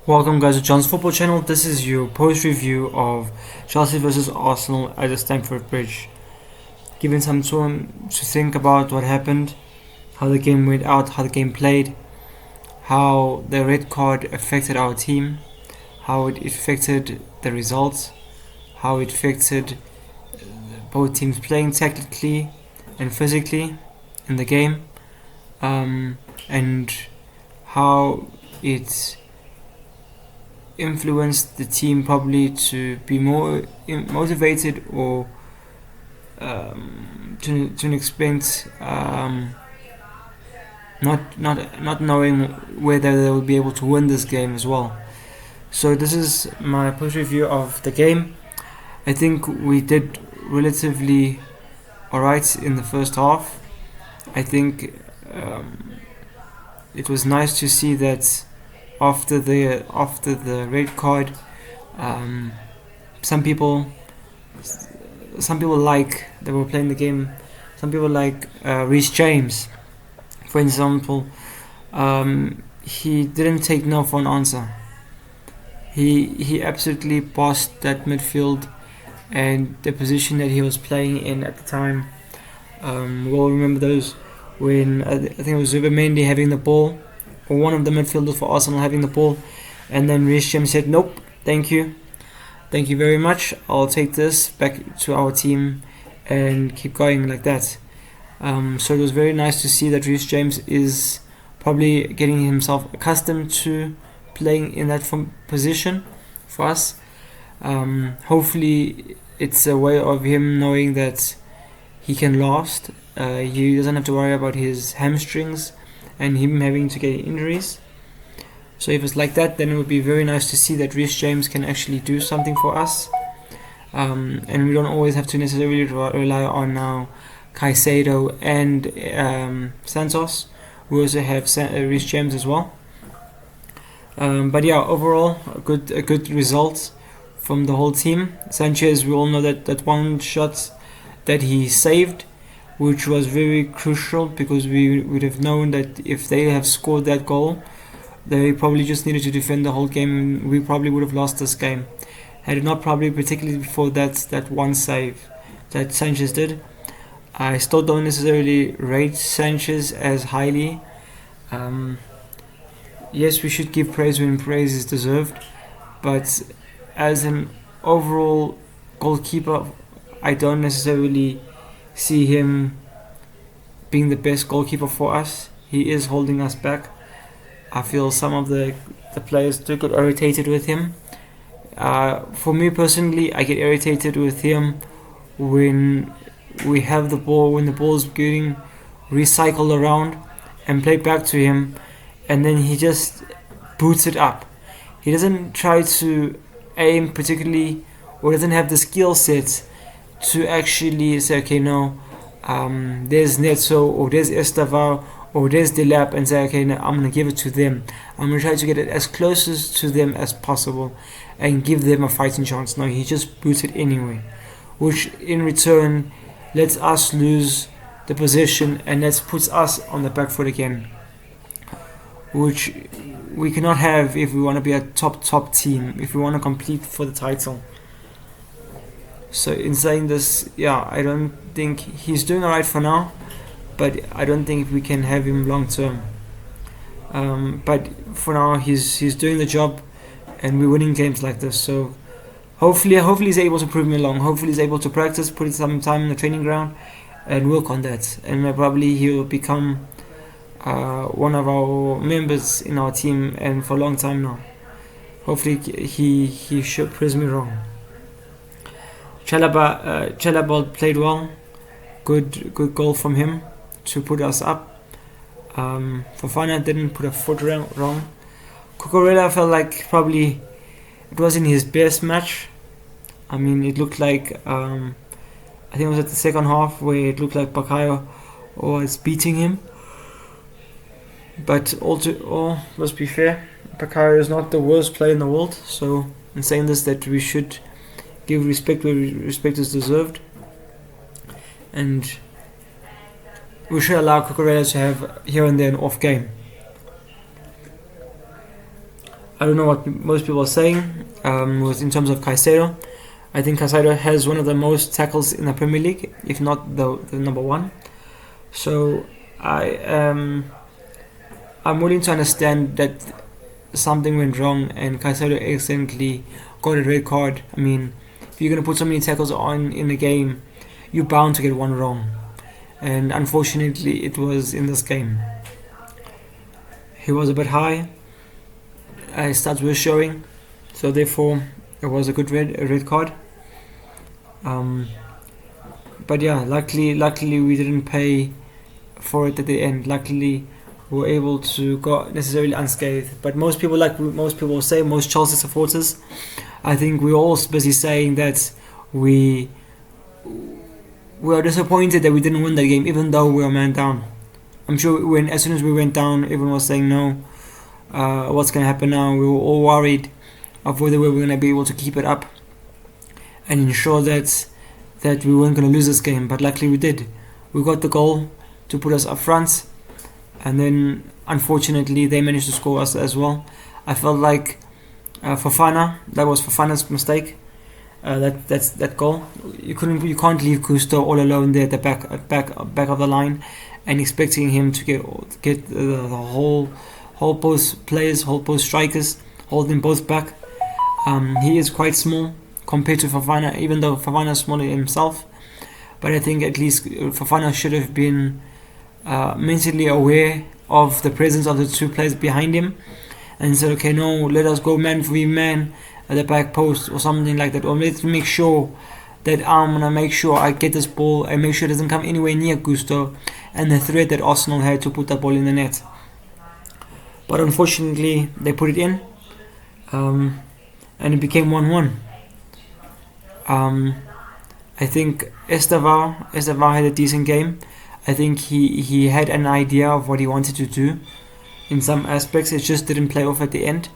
Welcome, guys, to John's Football Channel. This is your post review of Chelsea versus Arsenal at the Stamford Bridge. Giving some time to think about what happened, how the game went out, how the game played, how the red card affected our team, how it affected the results, how it affected both teams playing tactically and physically in the game, and how it influenced the team probably to be more motivated or to an extent not knowing whether they will be able to win this game as well. So this is my post review of the game. I think we did relatively alright in the first half. I think it was nice to see that after the red card, some people like they were playing the game. Some people like Reece James, for example. He didn't take no for an answer. He absolutely bossed that midfield and the position that he was playing in at the time. We'll remember those when I think it was Zubimendi having the ball, or one of the midfielders for Arsenal having the ball, and then Reece James said, "Nope, thank you very much. I'll take this back to our team and keep going like that." So it was very nice to see that Reece James is probably getting himself accustomed to playing in that position for us. Hopefully, it's a way of him knowing that he can last. He doesn't have to worry about his hamstrings and him having to get injuries. So if it's like that, then it would be very nice to see that Reece James can actually do something for us. And we don't always have to necessarily rely on now Caicedo and Santos. We also have Reece James as well. But yeah, overall, a good result from the whole team. Sanchez, we all know that one shot that he saved, which was very crucial, because we would have known that if they have scored that goal, they probably just needed to defend the whole game, and we probably would have lost this game. Had it not probably particularly for that one save that Sanchez did. I still don't necessarily rate Sanchez as highly. Yes, we should give praise when praise is deserved, but as an overall goalkeeper, I don't necessarily see him being the best goalkeeper for us. He is holding us back. I feel some of the players do get irritated with him. For me personally, I get irritated with him when we have the ball, when the ball is getting recycled around and played back to him, and then he just boots it up. He doesn't try to aim particularly, or doesn't have the skill set to actually say, okay, no, there's Neto, or there's Estevao, or there's Delap, and say, okay, no, I'm going to give it to them. I'm going to try to get it as close to them as possible and give them a fighting chance. No, he just boots it anyway, which in return lets us lose the possession, and that puts us on the back foot again, which we cannot have if we want to be a top team, if we want to compete for the title. So in saying this, yeah, I don't think he's doing alright for now, but I don't think we can have him long term. But for now, he's doing the job, and we're winning games like this. So hopefully he's able to prove me along. Hopefully he's able to practice, put some time in the training ground, and work on that. And probably he'll become one of our members in our team, and for a long time now. Hopefully he should prove me wrong. Chalobah played well. Good goal from him to put us up. Fofana didn't put a foot wrong. Cucurella felt like probably it wasn't his best match. I mean, it looked like I think it was at the second half where it looked like Bakayo was beating him. But all, let's be fair, Bakayo is not the worst player in the world. So in saying this, that we should give respect where respect is deserved, and we should allow Cucurella to have here and there an off game. I don't know what most people are saying with in terms of Caicedo. I think Caicedo has one of the most tackles in the Premier League, if not the number one. So I'm willing to understand that something went wrong and Caicedo accidentally got a red card. I mean, if you're gonna put so many tackles on in a game, you're bound to get one wrong. And unfortunately, it was in this game. He was a bit high. His stats were showing, so therefore it was a good red card. But yeah, luckily we didn't pay for it at the end. Luckily, we were able to go necessarily unscathed. But most people, like most people say, most Chelsea supporters, I think we're all busy saying that we are disappointed that we didn't win that game, even though we were man down. I'm sure when as soon as we went down, everyone was saying no. What's gonna happen now? We were all worried of whether we were gonna be able to keep it up and ensure that we weren't gonna lose this game. But luckily we did. We got the goal to put us up front, and then unfortunately they managed to score us as well. I felt like Fofana, that was Fofana's mistake. That goal. You can't leave Gusto all alone there at the back of the line, and expecting him to get the whole post players, whole post strikers, hold them both back. He is quite small compared to Fofana, even though Fofana is smaller himself. But I think at least Fofana should have been mentally aware of the presence of the two players behind him, and said, okay, no, let us go man for man at the back post or something like that, or let's make sure that I'm gonna make sure I get this ball and make sure it doesn't come anywhere near Gusto and the threat that Arsenal had to put that ball in the net. But unfortunately, they put it in, and it became 1-1. I think Estevao had a decent game. I think he had an idea of what he wanted to do in some aspects. It just didn't play off at the end.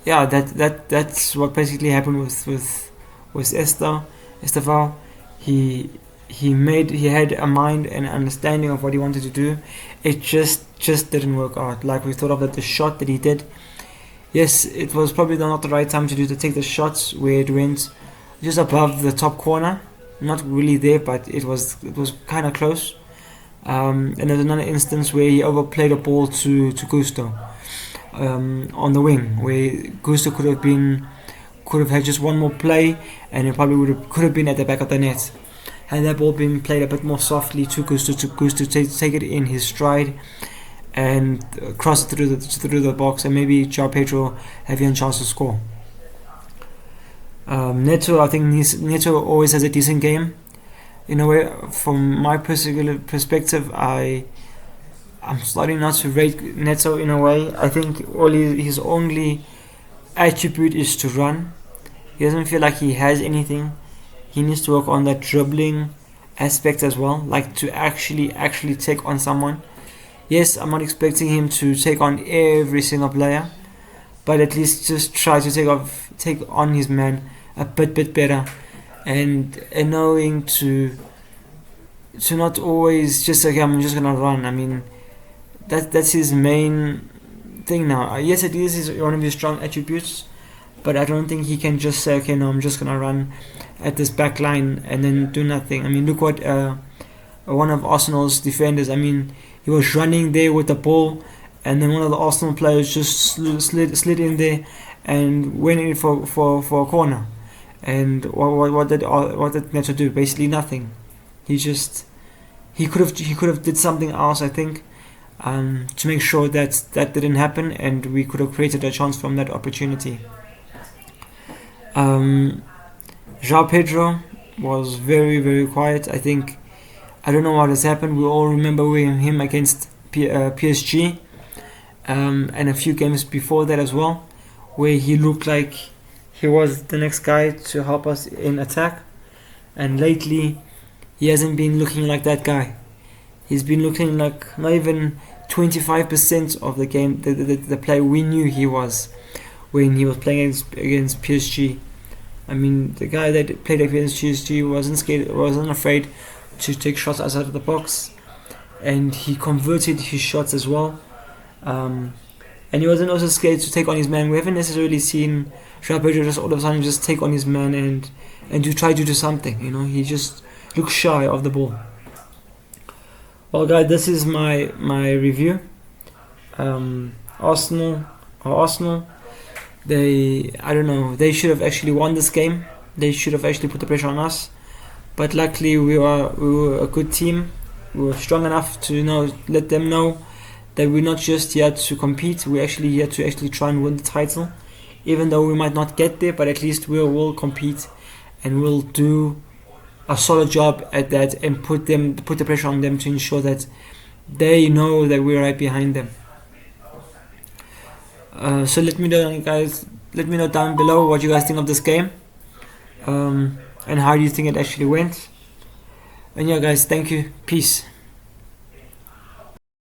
Yeah, that's what basically happened with Estevao. He had a mind and understanding of what he wanted to do. It just didn't work out like we thought of. That the shot that he did, yes, it was probably not the right time to take the shots where it went just above the top corner, not really there, but it was kind of close. And there's another instance where he overplayed a ball to Gusto on the wing, where Gusto could have had just one more play, and it probably could have been at the back of the net. Had that ball been played a bit more softly to Gusto take it in his stride and cross it through the box, and maybe João Pedro have a chance to score. Neto, I think Neto always has a decent game. In a way, from my particular perspective, I'm starting not to rate Neto in a way. I think his only attribute is to run. He doesn't feel like he has anything. He needs to work on that dribbling aspect as well, like to actually take on someone. Yes, I'm not expecting him to take on every single player, but at least just try to take on his man a bit better, and knowing to not always just say, okay, I'm just gonna run. I mean, that's his main thing now. Yes, it is one of his strong attributes, but I don't think he can just say, okay, no, I'm just gonna run at this back line and then do nothing. I mean, look what one of Arsenal's defenders, I mean, he was running there with the ball, and then one of the Arsenal players just slid in there and went in for a corner. And what did Neto do? Basically nothing. He could have did something else, I think, to make sure that didn't happen, and we could have created a chance from that opportunity. João Pedro was very, very quiet. I think, I don't know what has happened. We all remember him against PSG, and a few games before that as well, where he looked like he was the next guy to help us in attack. And lately, he hasn't been looking like that guy. He's been looking like not even 25% of the game, the player we knew he was when he was playing against PSG. I mean, the guy that played against PSG wasn't afraid to take shots outside of the box, and he converted his shots as well. and he wasn't also scared to take on his man. We haven't necessarily seen Joao Pedro just all of a sudden just take on his man and to try to do something. You know, he just looks shy of the ball. Well, guys, this is my review. Arsenal, I don't know, they should have actually won this game. They should have actually put the pressure on us. But luckily, we were a good team. We were strong enough to let them know that we're not just here to compete. We're actually here to actually try and win the title. Even though we might not get there, but at least we will compete and we'll do a solid job at that and put the pressure on them to ensure that they know that we're right behind them. So let me know, guys. Let me know down below what you guys think of this game, and how do you think it actually went. And yeah, guys, thank you. Peace.